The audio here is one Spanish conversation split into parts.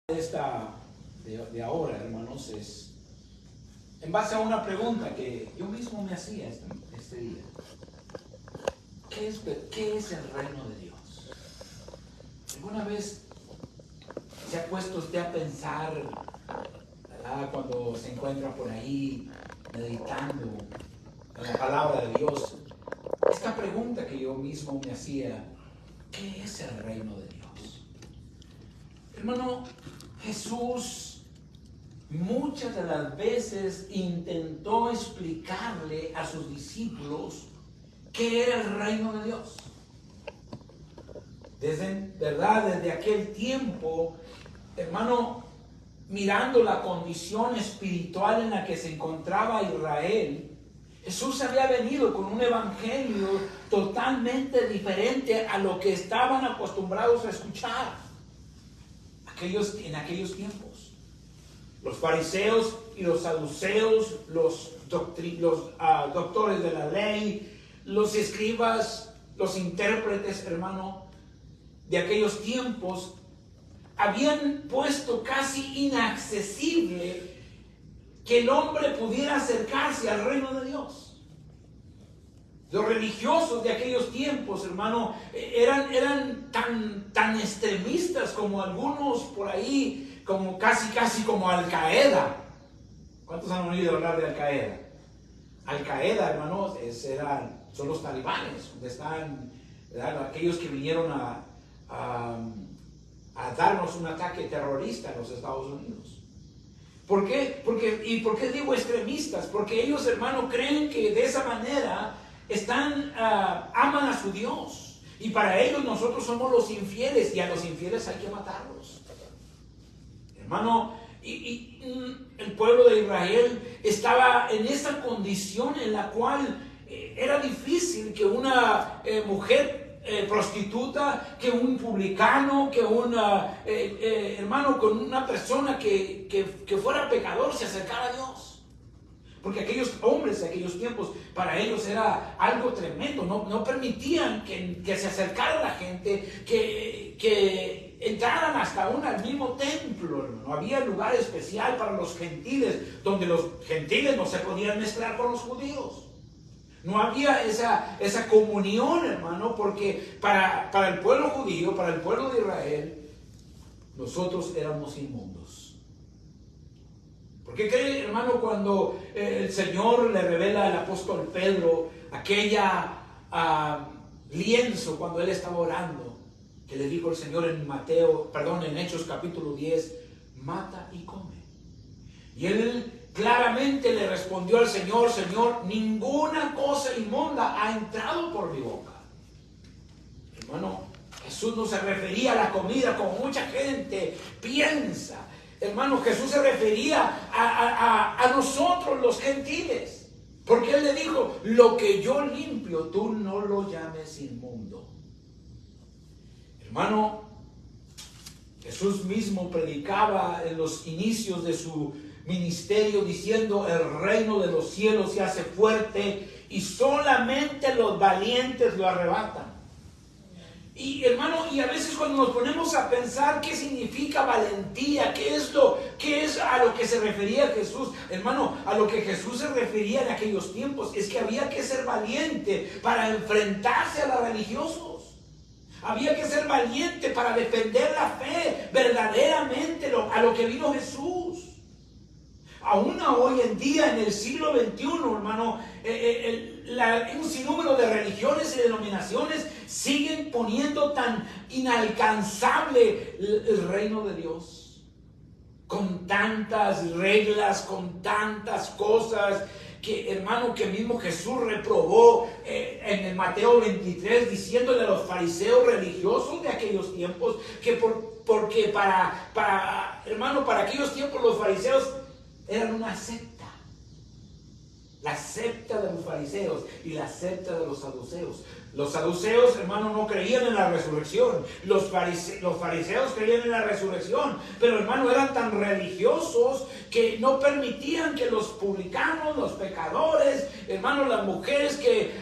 De ahora, hermanos, es en base a una pregunta que yo mismo me hacía este día. ¿Qué es el reino de Dios? ¿Alguna vez se ha puesto usted a pensar, ¿verdad?, cuando se encuentra por ahí meditando en la palabra de Dios? Esta pregunta que yo mismo me hacía: ¿qué es el reino de Dios? Hermano, Jesús muchas de las veces intentó explicarle a sus discípulos qué era el reino de Dios. Desde aquel tiempo, hermano, mirando la condición espiritual en la que se encontraba Israel, Jesús había venido con un evangelio totalmente diferente a lo que estaban acostumbrados a escuchar en aquellos tiempos. Los fariseos y los saduceos, los doctores de la ley, los escribas, los intérpretes, hermano, de aquellos tiempos, habían puesto casi inaccesible que el hombre pudiera acercarse al reino de Dios. Los religiosos de aquellos tiempos, hermano, eran tan extremistas como algunos por ahí, como casi como Al Qaeda. ¿Cuántos han oído hablar de Al Qaeda? Al Qaeda, hermanos, son los talibanes, donde están, ¿verdad?, aquellos que vinieron a darnos un ataque terrorista en los Estados Unidos. ¿Por qué? ¿Por qué digo extremistas? Porque ellos, hermano, creen que de esa manera aman a su Dios, y para ellos nosotros somos los infieles, y a los infieles hay que matarlos, hermano. El pueblo de Israel estaba en esa condición en la cual era difícil que una mujer prostituta, que un publicano, que hermano, con una persona que fuera pecador se acercara a Dios. Porque aquellos hombres de aquellos tiempos, para ellos era algo tremendo. No permitían que se acercara la gente, que entraran hasta al mismo templo, hermano. Había lugar especial para los gentiles, donde los gentiles no se podían mezclar con los judíos. No había esa comunión, hermano, porque para el pueblo judío, para el pueblo de Israel, nosotros éramos inmundos. ¿Por qué cree, hermano, cuando el Señor le revela al apóstol Pedro aquella lienzo cuando él estaba orando, que le dijo el Señor en Hechos capítulo 10, mata y come? Y él claramente le respondió al Señor: Señor, ninguna cosa inmunda ha entrado por mi boca. Hermano, Jesús no se refería a la comida como mucha gente piensa. Hermano, Jesús se refería a nosotros los gentiles, porque Él le dijo: lo que yo limpio, tú no lo llames inmundo. Hermano, Jesús mismo predicaba en los inicios de su ministerio diciendo: el reino de los cielos se hace fuerte y solamente los valientes lo arrebatan. Y hermano, y a veces cuando nos ponemos a pensar qué significa valentía, qué es a lo que se refería Jesús, hermano, a lo que Jesús se refería en aquellos tiempos es que había que ser valiente para enfrentarse a los religiosos. Había que ser valiente para defender la fe verdaderamente a lo que vino Jesús. Aún hoy en día, en el siglo XXI, hermano, un sinnúmero de religiones y denominaciones siguen poniendo tan inalcanzable el reino de Dios. Con tantas reglas, con tantas cosas que, hermano, que mismo Jesús reprobó en el Mateo 23, diciéndole a los fariseos religiosos de aquellos tiempos porque para aquellos tiempos los fariseos eran una secta. La secta de los fariseos y la secta de los saduceos. Los saduceos, hermano, no creían en la resurrección. Los fariseos creían en la resurrección. Pero, hermano, eran tan religiosos que no permitían que los publicanos, los pecadores, hermano, las mujeres que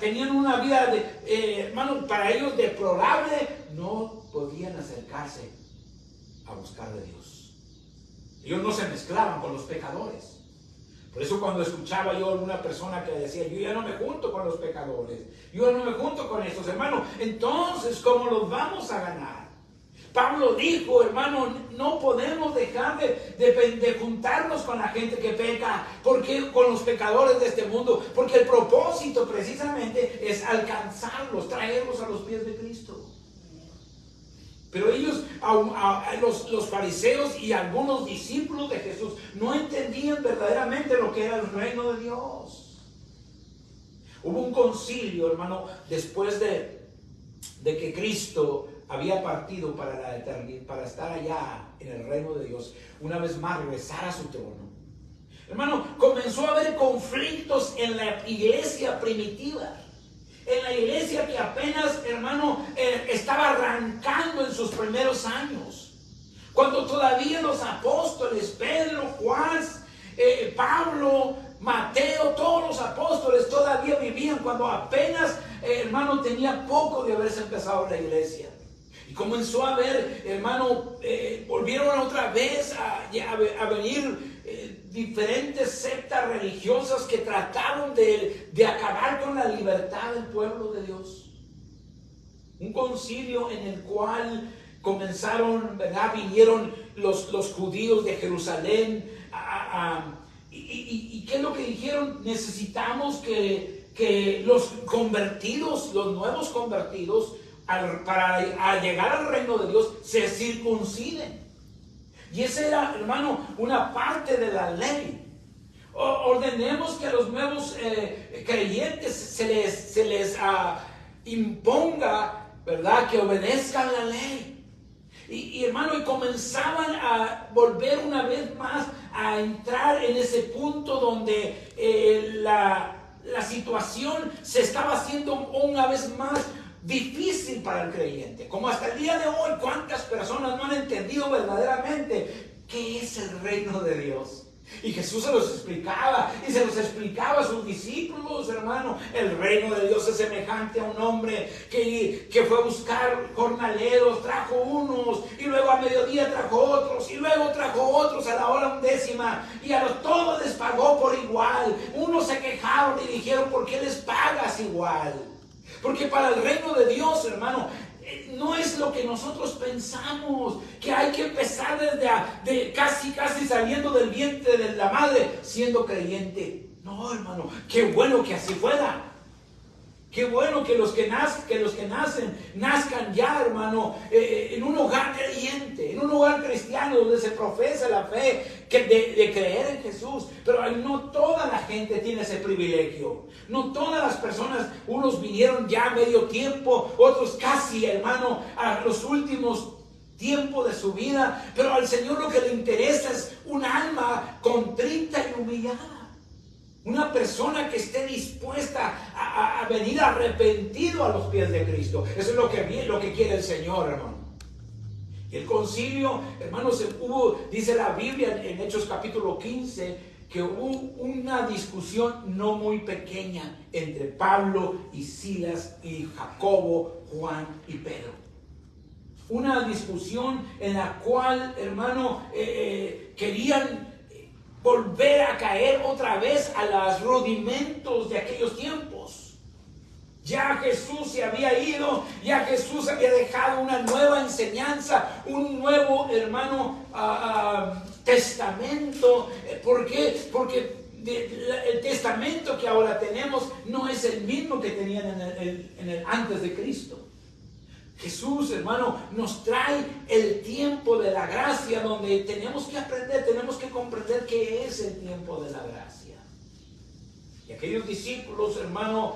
tenían una vida, hermano, para ellos deplorable, no podían acercarse a buscar de Dios. Ellos no se mezclaban con los pecadores. Por eso cuando escuchaba yo a alguna persona que decía, yo ya no me junto con los pecadores, yo ya no me junto con estos hermanos, entonces ¿cómo los vamos a ganar? Pablo dijo, hermano, no podemos dejar de juntarnos con la gente que peca, porque con los pecadores de este mundo, porque el propósito precisamente es alcanzarlos, traerlos a los pies de Cristo. Pero ellos, los fariseos y algunos discípulos de Jesús, no entendían verdaderamente lo que era el reino de Dios. Hubo un concilio, hermano, después de que Cristo había partido para la eternidad, para estar allá en el reino de Dios, una vez más regresar a su trono. Hermano, comenzó a haber conflictos en la iglesia primitiva. En la iglesia que apenas, hermano, estaba arrancando en sus primeros años. Cuando todavía los apóstoles, Pedro, Juan, Pablo, Mateo, todos los apóstoles todavía vivían, cuando apenas, hermano, tenía poco de haberse empezado la iglesia. Y comenzó a ver, hermano, volvieron otra vez a venir diferentes sectas religiosas que trataron de acabar con la libertad del pueblo de Dios. Un concilio en el cual comenzaron, ¿verdad? Vinieron los judíos de Jerusalén y ¿qué es lo que dijeron? Necesitamos que los convertidos, los nuevos convertidos, para llegar al reino de Dios, se circunciden. Y esa era, hermano, una parte de la ley. Ordenemos que a los nuevos creyentes se les imponga, ¿verdad?, que obedezcan la ley. Y hermano, y comenzaban a volver una vez más a entrar en ese punto donde la situación se estaba haciendo una vez más difícil para el creyente. Como hasta el día de hoy, ¿cuántas personas no han entendido verdaderamente qué es el reino de Dios? Y Jesús se los explicaba, y se los explicaba a sus discípulos, hermano. El reino de Dios es semejante a un hombre que fue a buscar jornaleros, trajo unos, y luego a mediodía trajo otros, y luego trajo otros a la hora 11, y a todos les pagó por igual. Unos se quejaron y dijeron, ¿por qué les pagas igual? Porque para el reino de Dios, hermano, no es lo que nosotros pensamos, que hay que empezar desde casi saliendo del vientre de la madre, siendo creyente. No, hermano, qué bueno que así fuera. Qué bueno que los que nacen, nazcan ya, hermano, en un hogar creyente, en un hogar cristiano donde se profesa la fe de creer en Jesús. Pero no toda la gente tiene ese privilegio. No todas las personas, unos vinieron ya a medio tiempo, otros casi, hermano, a los últimos tiempos de su vida. Pero al Señor lo que le interesa es un alma contrita y humillada. Una persona que esté dispuesta a venir arrepentido a los pies de Cristo. Eso es lo que quiere el Señor, hermano. Y el concilio, hermanos, dice la Biblia en Hechos capítulo 15, que hubo una discusión no muy pequeña entre Pablo y Silas y Jacobo, Juan y Pedro. Una discusión en la cual, hermano, querían volver a caer otra vez a los rudimentos de aquellos tiempos. Ya Jesús se había ido, ya Jesús había dejado una nueva enseñanza, un nuevo, hermano, testamento. ¿Por qué? Porque el testamento que ahora tenemos no es el mismo que tenían antes de Cristo. Jesús, hermano, nos trae el tiempo de la gracia, donde tenemos que aprender, tenemos que comprender qué es el tiempo de la gracia. Y aquellos discípulos, hermano,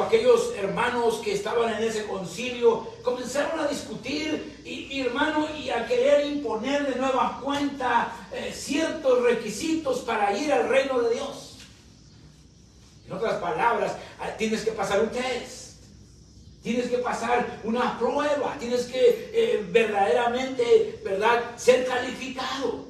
aquellos hermanos que estaban en ese concilio, comenzaron a discutir y hermano, y a querer imponer de nueva cuenta ciertos requisitos para ir al reino de Dios. En otras palabras, tienes que pasar un test. Tienes que pasar una prueba, tienes que verdaderamente, ¿verdad?, ser calificado.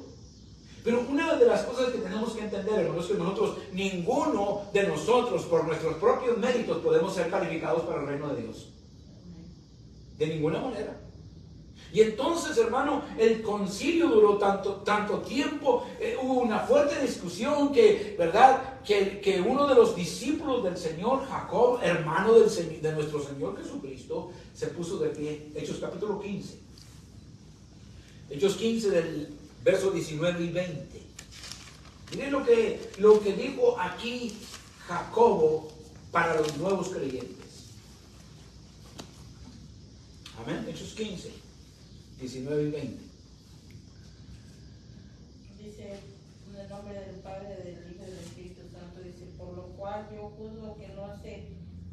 Pero una de las cosas que tenemos que entender, hermanos, es que ninguno de nosotros, por nuestros propios méritos, podemos ser calificados para el reino de Dios. De ninguna manera. Y entonces, hermano, el concilio duró tanto tiempo, hubo una fuerte discusión que, ¿verdad? Que uno de los discípulos del Señor, Jacob, hermano de nuestro Señor Jesucristo, se puso de pie. Hechos capítulo 15. Hechos 15 del verso 19 y 20. Miren lo que dijo aquí Jacobo para los nuevos creyentes. Amén. Hechos 15, 19 y 20. Dice, en el nombre del Padre, del Hijo y del Espíritu Santo, dice, por lo cual yo juzgo que no se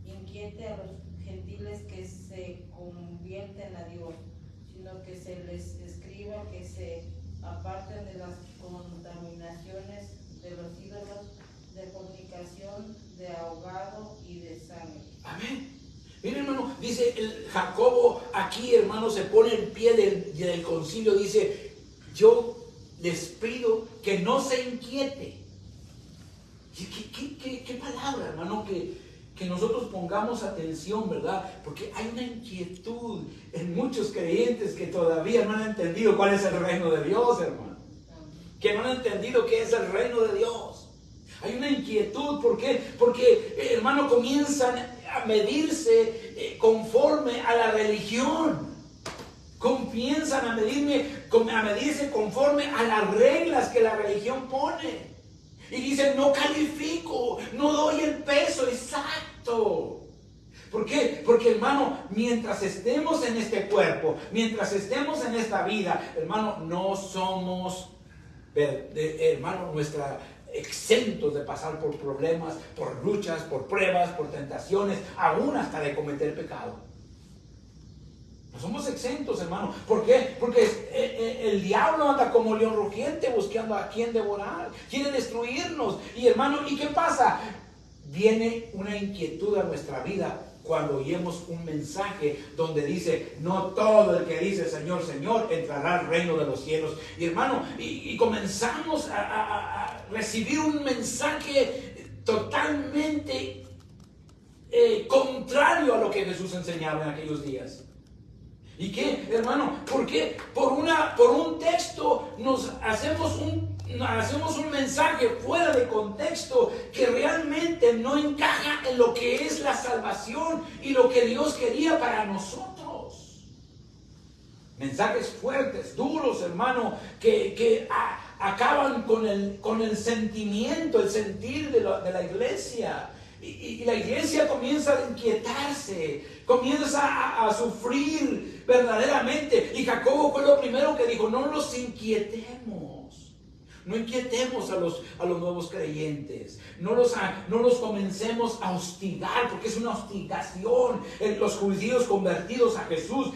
inquiete a los gentiles que se convierten a Dios, sino que se les escriba que se aparten de las contaminaciones de los ídolos, de fornicación, de ahogado y de sangre. Amén. Miren, hermano, dice el Jacobo aquí, hermano, se pone en pie del concilio, dice, yo les pido que no se inquiete. ¿Qué palabra, hermano, que nosotros pongamos atención, ¿verdad? Porque hay una inquietud en muchos creyentes que todavía no han entendido cuál es el reino de Dios, hermano. Que no han entendido qué es el reino de Dios. Hay una inquietud, ¿por qué? Porque, hermano, comienzan a medirse conforme a la religión. Comienzan a medirse conforme a las reglas que la religión pone. Y dicen, no califico, no doy el peso exacto. ¿Por qué? Porque, hermano, mientras estemos en este cuerpo, mientras estemos en esta vida, hermano, no somos, hermano, exentos de pasar por problemas, por luchas, por pruebas, por tentaciones, aún hasta de cometer pecado. No somos exentos, hermano. ¿Por qué? Porque el diablo anda como león rugiente buscando a quien devorar. Quiere destruirnos. Y, hermano, ¿y qué pasa? Viene una inquietud a nuestra vida cuando oímos un mensaje donde dice, no todo el que dice Señor, Señor, entrará al reino de los cielos. Y, hermano, y comenzamos a recibir un mensaje totalmente contrario a lo que Jesús enseñaba en aquellos días. ¿Y qué, hermano? ¿Por qué? Por un texto nos hacemos un mensaje fuera de contexto que realmente no encaja en lo que es la salvación y lo que Dios quería para nosotros. Mensajes fuertes, duros, hermano, que acaban con el sentimiento, el sentir de la iglesia. Y la iglesia comienza a inquietarse, comienza a sufrir verdaderamente. Y Jacobo fue lo primero que dijo, no los inquietemos. No inquietemos a los nuevos creyentes. No los comencemos a hostigar, porque es una hostigación. Los judíos convertidos a Jesús,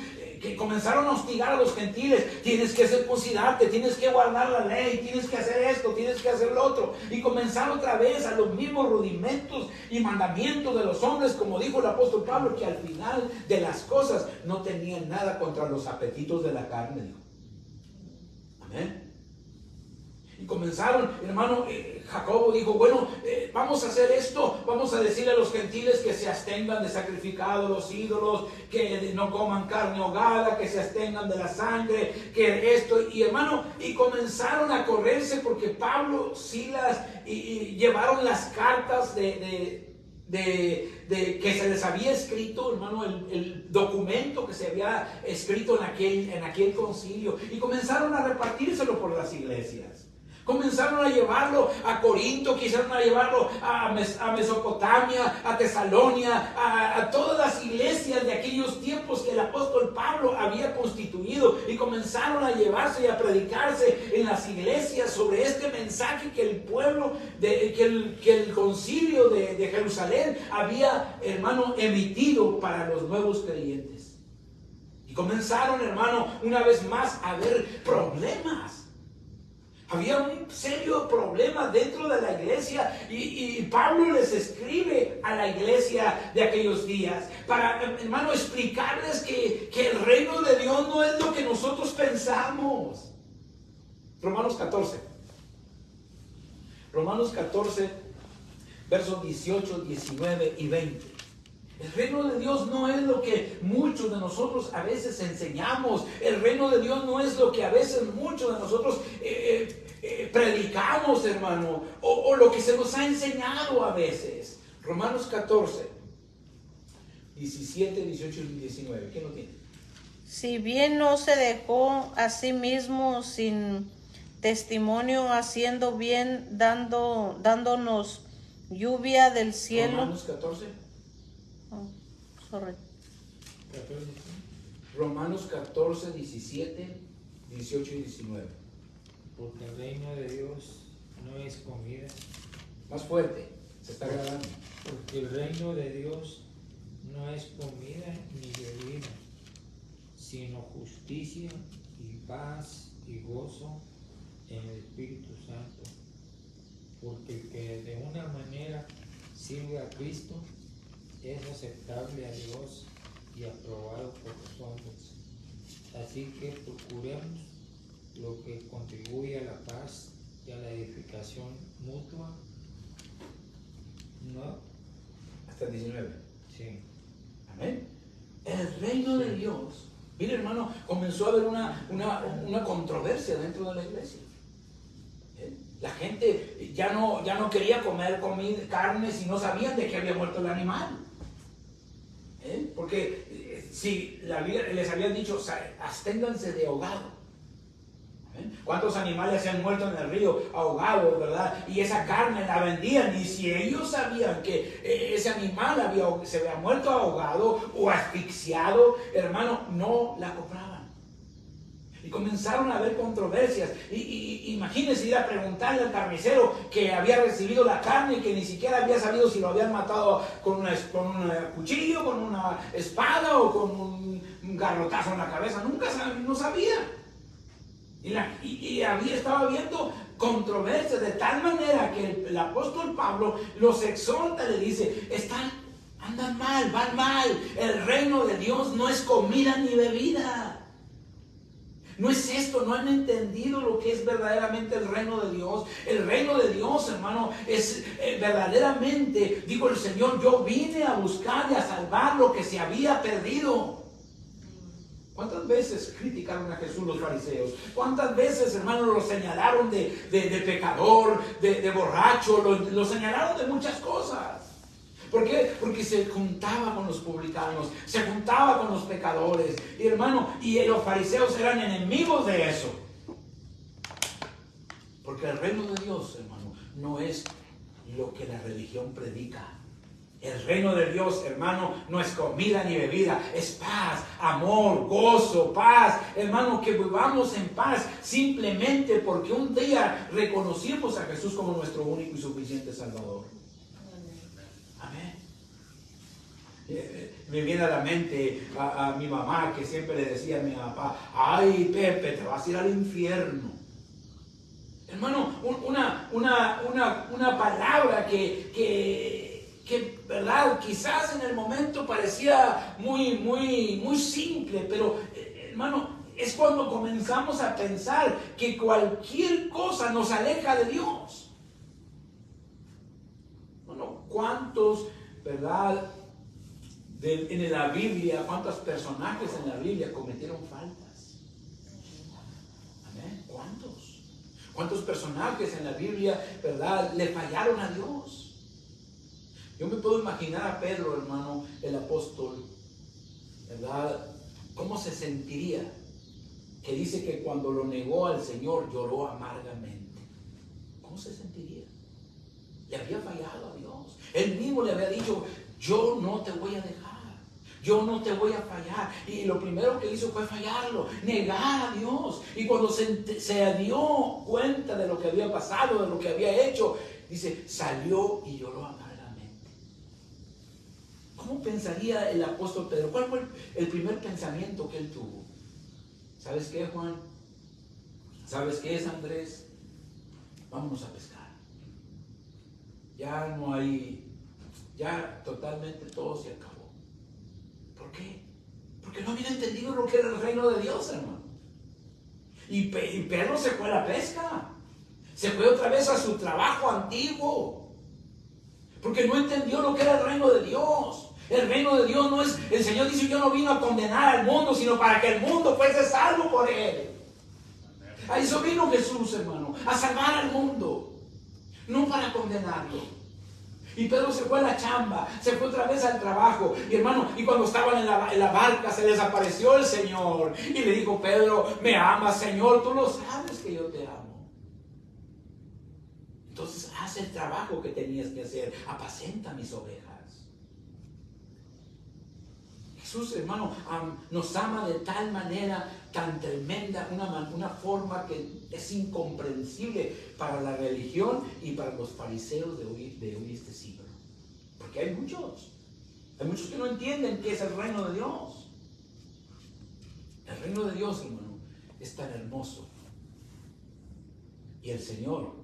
que comenzaron a hostigar a los gentiles, tienes que circuncidarte, tienes que guardar la ley, tienes que hacer esto, tienes que hacer lo otro, y comenzaron otra vez a los mismos rudimentos y mandamientos de los hombres, como dijo el apóstol Pablo, que al final de las cosas no tenían nada contra los apetitos de la carne, dijo. Amén. Y comenzaron, hermano, Jacobo dijo, bueno, vamos a hacer esto, vamos a decirle a los gentiles que se abstengan de sacrificar a los ídolos, que no coman carne ahogada, que se abstengan de la sangre, que esto, y hermano, y comenzaron a correrse porque Pablo, Silas, y llevaron las cartas que se les había escrito, hermano, el documento que se había escrito en aquel concilio, y comenzaron a repartírselo por las iglesias. Comenzaron a llevarlo a Corinto, quisieron llevarlo a Mesopotamia, a Tesalonia, a todas las iglesias de aquellos tiempos que el apóstol Pablo había constituido, y comenzaron a llevarse y a predicarse en las iglesias sobre este mensaje que el pueblo, que el concilio de Jerusalén había, hermano, emitido para los nuevos creyentes. Y comenzaron, hermano, una vez más a haber problemas. Había un serio problema dentro de la iglesia, y Pablo les escribe a la iglesia de aquellos días para, hermano, explicarles que el reino de Dios no es lo que nosotros pensamos. Romanos 14, versos 18, 19 y 20. El reino de Dios no es lo que muchos de nosotros a veces enseñamos. El reino de Dios no es lo que a veces muchos de nosotros predicamos, hermano, o lo que se nos ha enseñado a veces. Romanos 14, 17, 18 y 19. ¿Quién lo tiene? Si bien no se dejó a sí mismo sin testimonio, haciendo bien, dándonos lluvia del cielo. Romanos 14. Oh, sorry. Romanos 14, 17, 18 y 19. Porque el reino de Dios no es comida. Más fuerte, se está grabando. Porque el reino de Dios no es comida ni bebida, sino justicia y paz y gozo en el Espíritu Santo. Porque el que de una manera sirve a Cristo es aceptable a Dios y aprobado por los hombres. Así que procuremos lo que contribuye a la paz y a la edificación mutua. ¿No? Hasta el 19. Sí. Amén. El reino de Dios. Mire, hermano, comenzó a haber una controversia dentro de la iglesia. La gente ya no quería comer carne si no sabían de qué había muerto el animal. Porque si les habían dicho, absténganse de ahogado. ¿Cuántos animales se han muerto en el río ahogados, verdad? Y esa carne la vendían, y si ellos sabían que ese animal se había muerto ahogado o asfixiado, hermano, no la compraban. Y comenzaron a haber controversias. Y imagínense ir a preguntarle al carnicero que había recibido la carne y que ni siquiera había sabido si lo habían matado con un cuchillo, con una espada o con un garrotazo en la cabeza. No sabía. Y estaba habiendo controversias de tal manera que el apóstol Pablo los exhorta, le dice, andan mal, van mal. El reino de Dios no es comida ni bebida. No es esto, no han entendido lo que es verdaderamente el reino de Dios. El reino de Dios, hermano, es verdaderamente, dijo el Señor, yo vine a buscar y a salvar lo que se había perdido. ¿Cuántas veces criticaron a Jesús los fariseos? ¿Cuántas veces, hermanos, lo señalaron de pecador, de borracho? Lo señalaron de muchas cosas. ¿Por qué? Porque se juntaba con los publicanos, se juntaba con los pecadores. Y hermano, y los fariseos eran enemigos de eso. Porque el reino de Dios, hermano, no es lo que la religión predica. El reino de Dios, hermano, no es comida ni bebida, es paz, amor, gozo, paz. Hermano, que vivamos en paz simplemente porque un día reconocimos a Jesús como nuestro único y suficiente Salvador. Amén. Me viene a la mente a mi mamá, que siempre le decía a mi papá, ay Pepe, te vas a ir al infierno. Hermano, una palabra que verdad, quizás en el momento parecía muy simple, pero hermano, es cuando comenzamos a pensar que cualquier cosa nos aleja de Dios. Bueno, ¿cuántos, verdad, en la Biblia, cuántos personajes en la Biblia cometieron faltas? Amén. ¿Cuántos personajes en la Biblia, verdad, le fallaron a Dios? Yo me puedo imaginar a Pedro, hermano, el apóstol, ¿verdad? ¿Cómo se sentiría? Que dice que cuando lo negó al Señor lloró amargamente. ¿Cómo se sentiría? Le había fallado a Dios. Él mismo le había dicho, yo no te voy a dejar, yo no te voy a fallar. Y lo primero que hizo fue fallarlo, negar a Dios. Y cuando se dio cuenta de lo que había pasado, de lo que había hecho, dice, salió y lloró amargamente. ¿Cómo pensaría el apóstol Pedro? ¿Cuál fue el primer pensamiento que él tuvo? ¿Sabes qué, Juan? ¿Sabes qué es, Andrés? Vámonos a pescar. Ya no hay, ya totalmente todo se acabó. ¿Por qué? Porque no habían entendido lo que era el reino de Dios, hermano. Y Pedro se fue a la pesca. Se fue otra vez a su trabajo antiguo. Porque no entendió lo que era el reino de Dios. El reino de Dios no es, el Señor dice, yo no vino a condenar al mundo, sino para que el mundo fuese salvo por Él. A eso vino Jesús, hermano, a salvar al mundo, no para condenarlo. Y Pedro se fue a la chamba, se fue otra vez al trabajo. Y hermano, y cuando estaban en la barca se les apareció el Señor. Y le dijo, Pedro, me amas, Señor, tú lo sabes que yo te amo. Entonces haz el trabajo que tenías que hacer, apacenta mis ovejas. Jesús, hermano, nos ama de tal manera, tan tremenda, una forma que es incomprensible para la religión y para los fariseos de hoy este siglo. Porque hay muchos que no entienden qué es el reino de Dios. El reino de Dios, hermano, es tan hermoso. Y el Señor,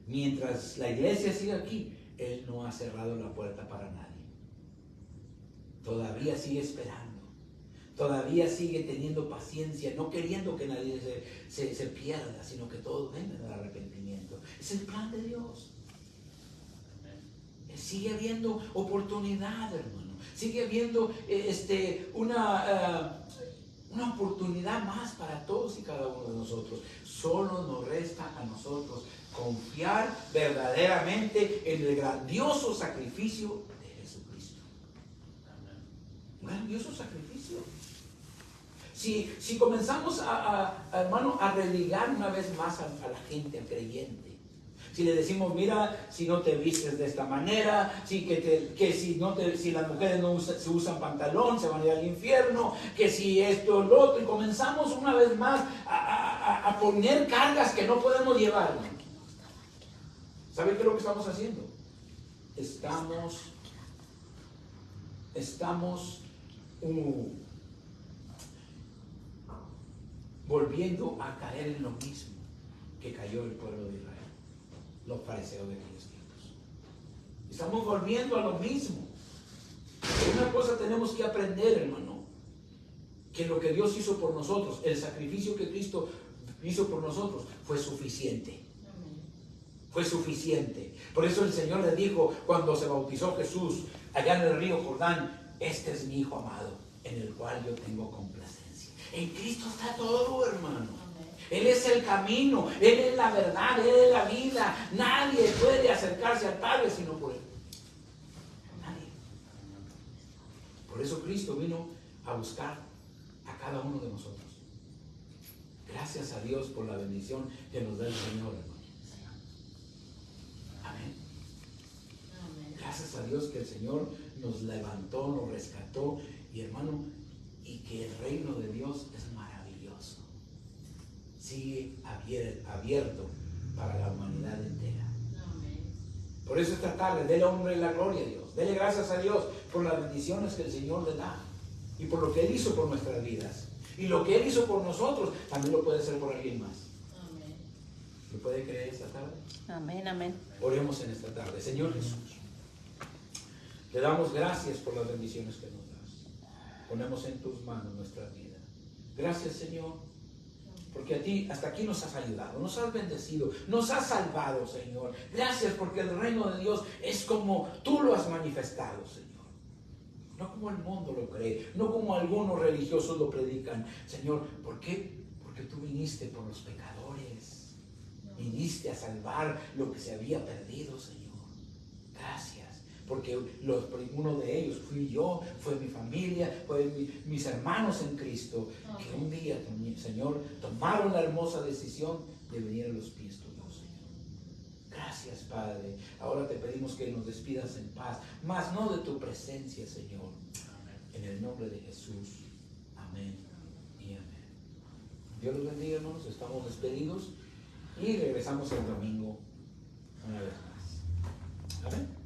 mientras la iglesia siga aquí, Él no ha cerrado la puerta para nadie. Todavía sigue esperando, todavía sigue teniendo paciencia, no queriendo que nadie se pierda, sino que todos vengan al arrepentimiento. Es el plan de Dios. Sigue habiendo oportunidad, hermano. Sigue habiendo una oportunidad más para todos y cada uno de nosotros. Solo nos resta a nosotros confiar verdaderamente en el grandioso sacrificio de Jesucristo. Grandioso sacrificio. Si comenzamos hermano, a religar una vez más a la gente, al creyente, si le decimos, mira, si no te vistes de esta manera, si las mujeres no usan pantalón, se van a ir al infierno, que si esto, lo otro, y comenzamos una vez más a poner cargas que no podemos llevar. ¿Sabe qué es lo que estamos haciendo? Estamos volviendo a caer en lo mismo que cayó el pueblo de Israel, los fariseos de aquellos tiempos. Estamos volviendo a lo mismo. Pero una cosa tenemos que aprender, hermano, que lo que Dios hizo por nosotros, el sacrificio que Cristo hizo por nosotros, fue suficiente. Fue suficiente. Por eso el Señor le dijo cuando se bautizó Jesús allá en el río Jordán, este es mi Hijo amado, en el cual yo tengo complacencia. En Cristo está todo, hermano. Él es el camino, Él es la verdad, Él es la vida. Nadie puede acercarse al Padre sino por Él. Nadie. Por eso Cristo vino a buscar a cada uno de nosotros. Gracias a Dios por la bendición que nos da el Señor, hermano. Amén. Gracias a Dios que el Señor nos levantó, nos rescató, y hermano, y que el reino de Dios es maravilloso. Sigue abierto para la humanidad entera. Por eso esta tarde, dele honra y la gloria a Dios. Dele gracias a Dios por las bendiciones que el Señor le da y por lo que Él hizo por nuestras vidas. Y lo que Él hizo por nosotros, también lo puede hacer por alguien más. Amén. ¿Lo puede creer esta tarde? Amén, amén. Oremos en esta tarde. Señor Jesús, le damos gracias por las bendiciones que nos das. Ponemos en tus manos nuestra vida. Gracias, Señor, porque hasta aquí nos has ayudado, nos has bendecido, nos has salvado, Señor. Gracias porque el reino de Dios es como tú lo has manifestado, Señor. No como el mundo lo cree, no como algunos religiosos lo predican. Señor, ¿por qué? Porque tú viniste por los pecadores. Viniste a salvar lo que se había perdido, Señor. Gracias. Porque uno de ellos fui yo, fue mi familia, fue mis hermanos en Cristo, que un día, Señor, tomaron la hermosa decisión de venir a los pies tuyos, Señor. Gracias, Padre. Ahora te pedimos que nos despidas en paz, mas no de tu presencia, Señor. En el nombre de Jesús. Amén y amén. Dios los bendiga, hermanos. Estamos despedidos y regresamos el domingo una vez más. Amén.